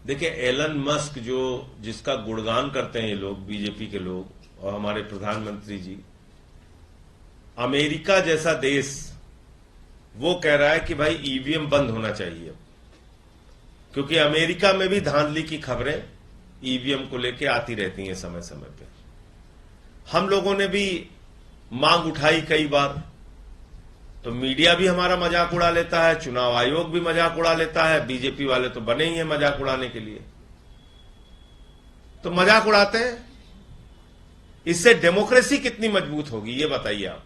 देखिए, Elon Musk जिसका गुणगान करते हैं ये लोग, बीजेपी के लोग और हमारे प्रधानमंत्री जी, अमेरिका जैसा देश वो कह रहा है कि भाई ईवीएम बंद होना चाहिए, क्योंकि अमेरिका में भी धांधली की खबरें ईवीएम को लेकर आती रहती हैं समय समय पे। हम लोगों ने भी मांग उठाई कई बार, तो मीडिया भी हमारा मजाक उड़ा लेता है, चुनाव आयोग भी मजाक उड़ा लेता है, बीजेपी वाले तो बने ही हैं मजाक उड़ाने के लिए, तो मजाक उड़ाते हैं। इससे डेमोक्रेसी कितनी मजबूत होगी ये बताइए आप।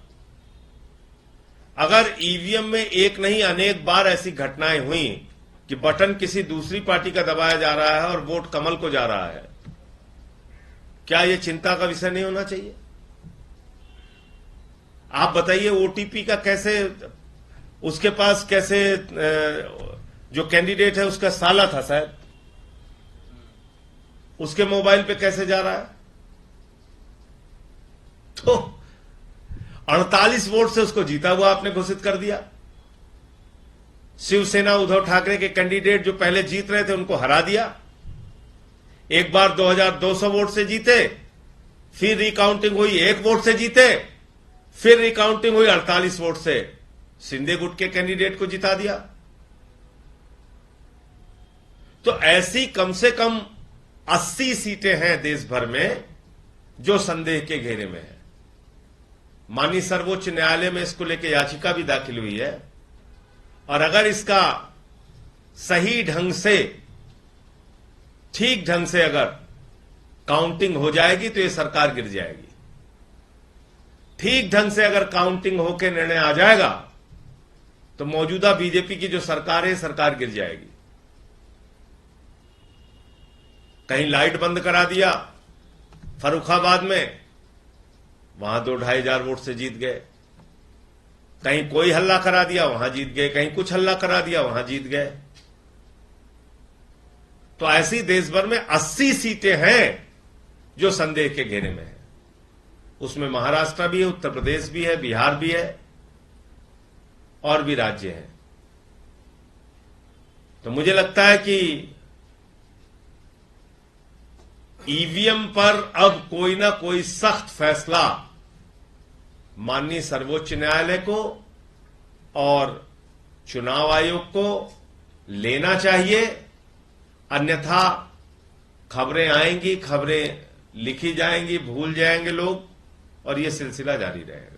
अगर ईवीएम में एक नहीं अनेक बार ऐसी घटनाएं हुई कि बटन किसी दूसरी पार्टी का दबाया जा रहा है और वोट कमल को जा रहा है, क्या यह चिंता का विषय नहीं होना चाहिए? आप बताइए, ओटीपी का कैसे, उसके पास कैसे, जो कैंडिडेट है उसका साला था शायद, उसके मोबाइल पे कैसे जा रहा है? तो 48 वोट से उसको जीता हुआ आपने घोषित कर दिया। शिवसेना उद्धव ठाकरे के कैंडिडेट जो पहले जीत रहे थे उनको हरा दिया। एक बार 2200 वोट से जीते, फिर रिकाउंटिंग हुई 1 वोट से जीते, फिर रिकाउंटिंग हुई 48 वोट से, शिंदे गुट के कैंडिडेट को जिता दिया। तो ऐसी कम से कम 80 सीटें हैं देश भर में जो संदेह के घेरे में है। माननीय सर्वोच्च न्यायालय में इसको लेकर याचिका भी दाखिल हुई है, और अगर इसका सही ढंग से, ठीक ढंग से अगर काउंटिंग हो जाएगी तो ये सरकार गिर जाएगी। ठीक ढंग से अगर काउंटिंग होकर निर्णय आ जाएगा तो मौजूदा बीजेपी की जो सरकार है, सरकार गिर जाएगी। कहीं लाइट बंद करा दिया फर्रुखाबाद में, वहां 2-2.5 हजार वोट से जीत गए। कहीं कोई हल्ला करा दिया, वहां जीत गए। कहीं कुछ हल्ला करा दिया, वहां जीत गए। तो ऐसी देश भर में 80 सीटें हैं जो संदेह के घेरे में है। उसमें महाराष्ट्र भी है, उत्तर प्रदेश भी है, बिहार भी है, और भी राज्य हैं। तो मुझे लगता है कि ईवीएम पर अब कोई ना कोई सख्त फैसला माननीय सर्वोच्च न्यायालय को और चुनाव आयोग को लेना चाहिए। अन्यथा खबरें आएंगी, खबरें लिखी जाएंगी, भूल जाएंगे लोग, और ये सिलसिला जारी रहेगा।